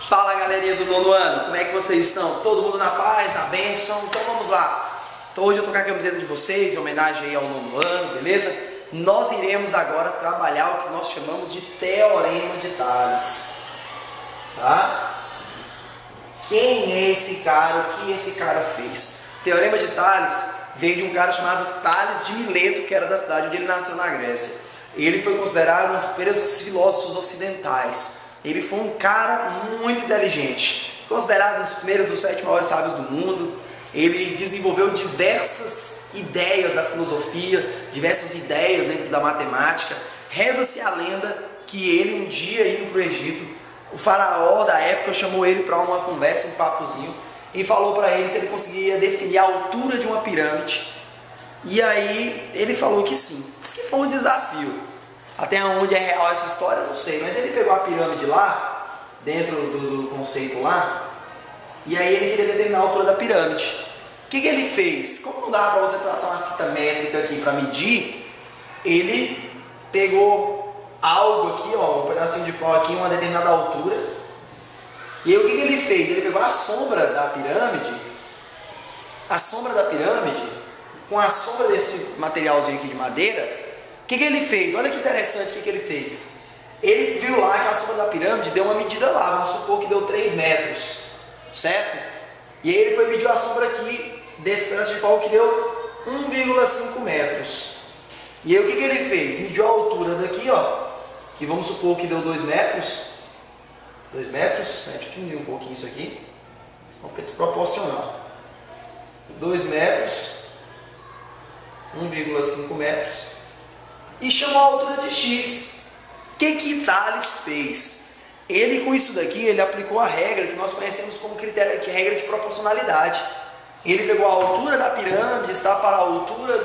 Fala galerinha do nono ano, como é que vocês estão? Todo mundo na paz, na bênção? Então vamos lá. Então hoje eu tô com a camiseta de vocês, em homenagem aí ao nono ano, beleza? Nós iremos agora trabalhar o que nós chamamos de Teorema de Tales. Tá? Quem é esse cara? O que esse cara fez? Teorema de Tales veio de um cara chamado Tales de Mileto, que era da cidade onde ele nasceu na Grécia. Ele foi considerado um dos primeiros filósofos ocidentais. Ele foi um cara muito inteligente, considerado um dos primeiros dos 7 maiores sábios do mundo. Ele desenvolveu diversas ideias da filosofia, diversas ideias dentro da matemática. Reza-se a lenda que ele, um dia indo para o Egito, o faraó da época chamou ele para uma conversa, um papozinho, e falou para ele se ele conseguia definir a altura de uma pirâmide. E aí ele falou que sim. Diz que foi um desafio. Até onde é real essa história, eu não sei. Mas ele pegou a pirâmide lá, dentro do conceito lá, e aí ele queria determinar a altura da pirâmide. O que ele fez? Como não dava para você traçar uma fita métrica aqui para medir, ele pegou algo aqui, ó, um pedacinho de pau aqui, uma determinada altura. E aí o que ele fez? Ele pegou a sombra da pirâmide, com a sombra desse materialzinho aqui de madeira. O que ele fez? Olha que interessante o que ele fez. Ele viu lá que a sombra da pirâmide deu uma medida lá, vamos supor que deu 3 metros, certo? E aí ele foi medir a sombra aqui desse pedaço de pau que deu 1,5 metros. E aí o que ele fez? Mediu a altura daqui, ó, que vamos supor que deu 2 metros. 2 metros, deixa eu diminuir um pouquinho isso aqui, senão fica desproporcional. 2 metros, 1,5 metros. E chamou a altura de x. O que Tales fez? Ele, com isso daqui, ele aplicou a regra que nós conhecemos como critério, que é a regra de proporcionalidade. Ele pegou a altura da pirâmide, está para a altura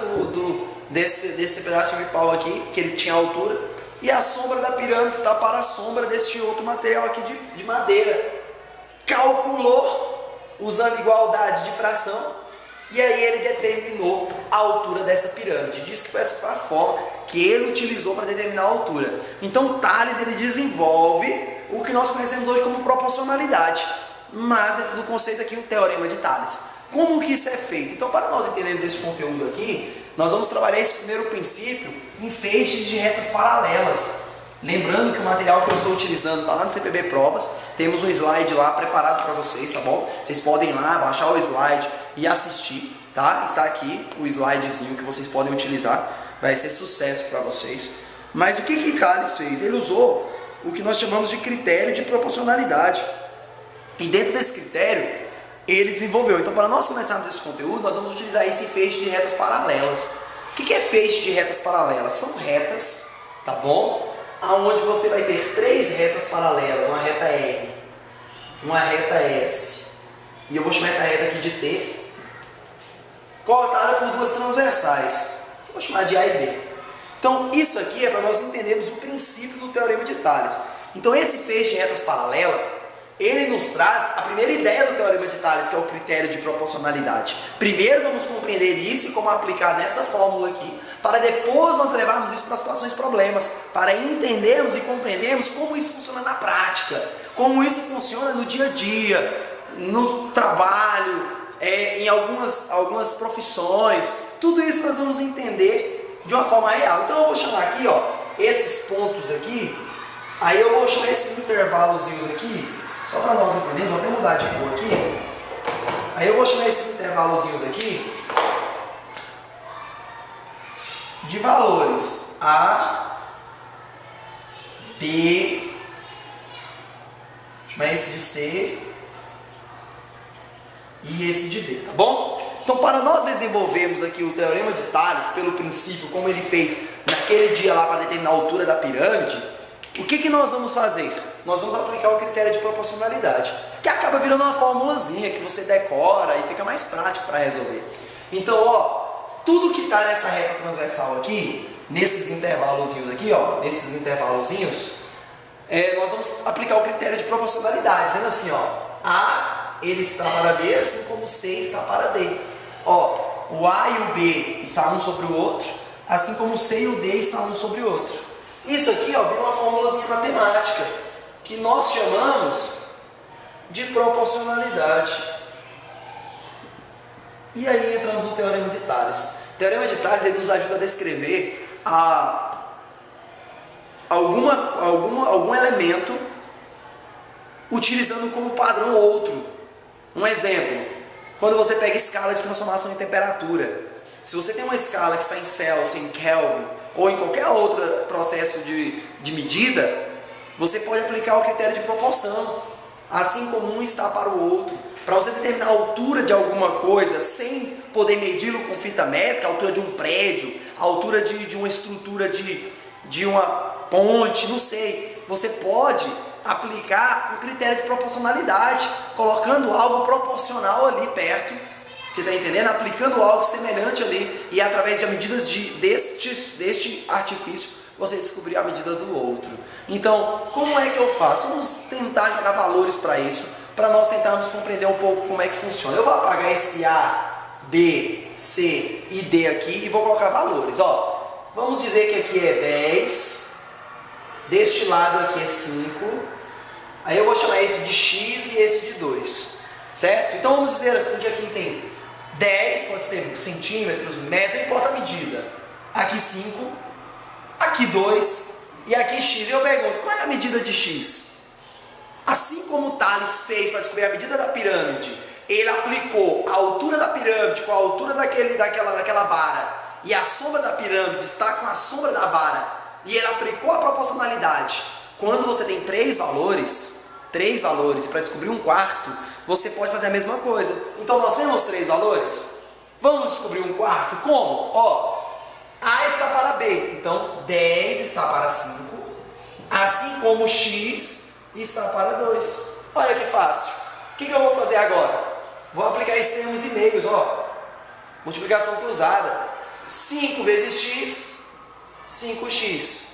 desse pedaço de pau aqui, que ele tinha altura, e a sombra da pirâmide está para a sombra desse outro material aqui de madeira. Calculou, usando igualdade de fração, e aí ele determinou a altura dessa pirâmide. Diz que foi essa a forma que ele utilizou para determinar a altura. Então Tales ele desenvolve o que nós conhecemos hoje como proporcionalidade, mas dentro do conceito aqui o Teorema de Tales. Como que isso é feito? Então, para nós entendermos esse conteúdo aqui, nós vamos trabalhar esse primeiro princípio em feixes de retas paralelas. Lembrando que o material que eu estou utilizando está lá no CPB Provas, temos um slide lá preparado para vocês, tá bom? Vocês podem ir lá, baixar o slide e assistir, tá? Está aqui o slidezinho que vocês podem utilizar, vai ser sucesso para vocês. Mas o que Tales fez? Ele usou o que nós chamamos de critério de proporcionalidade. E dentro desse critério, ele desenvolveu. Então, para nós começarmos esse conteúdo, nós vamos utilizar isso em feixes de retas paralelas. O que é feixe de retas paralelas? São retas, tá bom? Onde você vai ter 3 retas paralelas, uma reta R, uma reta S, e eu vou chamar essa reta aqui de T, cortada por 2 transversais, que eu vou chamar de A e B. Então isso aqui é para nós entendermos o princípio do Teorema de Tales. Então esse feixe de retas paralelas, ele nos traz a primeira ideia do Teorema de Tales, que é o critério de proporcionalidade. Primeiro vamos compreender isso e como aplicar nessa fórmula aqui, para depois nós levarmos isso para situações problemas, para entendermos e compreendermos como isso funciona na prática, como isso funciona no dia a dia, no trabalho, em algumas profissões. Tudo isso nós vamos entender de uma forma real. Então eu vou chamar aqui, ó, esses pontos aqui, aí eu vou chamar esses intervalozinhos aqui, só para nós entendermos, vou até mudar de cor aqui. Aí eu vou chamar esses intervalozinhos aqui de valores A, B, vou chamar esse de C e esse de D, tá bom? Então, para nós desenvolvermos aqui o Teorema de Tales, pelo princípio, como ele fez naquele dia lá para determinar a altura da pirâmide, o que nós vamos fazer? Nós vamos aplicar o critério de proporcionalidade, que acaba virando uma formulazinha que você decora e fica mais prático para resolver. Então, ó, tudo que está nessa reta transversal aqui, nesses intervalozinhos aqui, ó, nesses intervalozinhos, nós vamos aplicar o critério de proporcionalidade, dizendo assim, ó, A ele está para B, assim como C está para D. Ó, o A e o B estão um sobre o outro, assim como o C e o D estão um sobre o outro. Isso aqui, ó, vira uma formulazinha matemática, que nós chamamos de proporcionalidade. E aí entramos no Teorema de Tales. O Teorema de Tales ele nos ajuda a descrever algum elemento utilizando como padrão outro. Um exemplo, quando você pega escala de transformação em temperatura. Se você tem uma escala que está em Celsius, em Kelvin, ou em qualquer outro processo de medida, você pode aplicar o critério de proporção, assim como um está para o outro. Para você determinar a altura de alguma coisa sem poder medi-lo com fita métrica, a altura de um prédio, a altura de uma estrutura de uma ponte, não sei. Você pode aplicar um critério de proporcionalidade, colocando algo proporcional ali perto, você está entendendo? Aplicando algo semelhante ali, e através de medidas deste artifício, você descobrir a medida do outro. Então, como é que eu faço? Vamos tentar jogar valores para isso, para nós tentarmos compreender um pouco como é que funciona. Eu vou apagar esse A, B, C e D aqui e vou colocar valores. Ó, vamos dizer que aqui é 10, deste lado aqui é 5, aí eu vou chamar esse de X e esse de 2, certo? Então vamos dizer assim que aqui tem 10, pode ser centímetros, metro, não importa a medida. Aqui 5, aqui 2 e aqui X. E eu pergunto, qual é a medida de X? Assim como o Tales fez para descobrir a medida da pirâmide, ele aplicou a altura da pirâmide com a altura daquela vara, e a sombra da pirâmide está com a sombra da vara, e ele aplicou a proporcionalidade. Quando você tem três valores para descobrir um quarto, você pode fazer a mesma coisa. Então nós temos 3 valores. Vamos descobrir um quarto? Como? Ó, A está para B, então 10 está para 5, assim como X está para 2. Olha que fácil. O que eu vou fazer agora? Vou aplicar extremos e meios, ó. Multiplicação cruzada. 5 vezes X, 5x.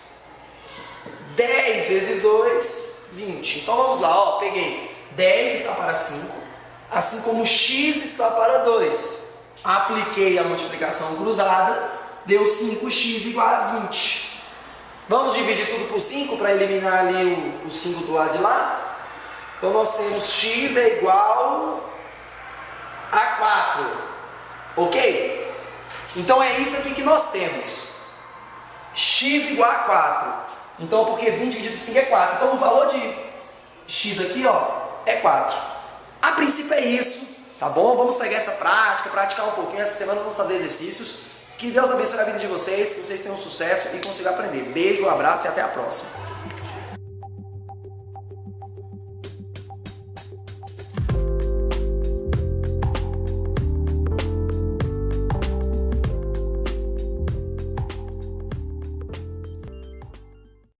10 vezes 2, 20. Então vamos lá, ó, peguei 10 está para 5, assim como x está para 2. Apliquei a multiplicação cruzada, deu 5x igual a 20. Vamos dividir tudo por 5 para eliminar ali o 5 do lado de lá? Então nós temos x é igual a 4, ok? Então é isso aqui que nós temos, x igual a 4. Então, porque 20 dividido por 5 é 4. Então, o valor de x aqui, ó, é 4. A princípio é isso, tá bom? Vamos pegar essa prática, praticar um pouquinho. Essa semana vamos fazer exercícios. Que Deus abençoe a vida de vocês, que vocês tenham sucesso e consigam aprender. Beijo, um abraço e até a próxima.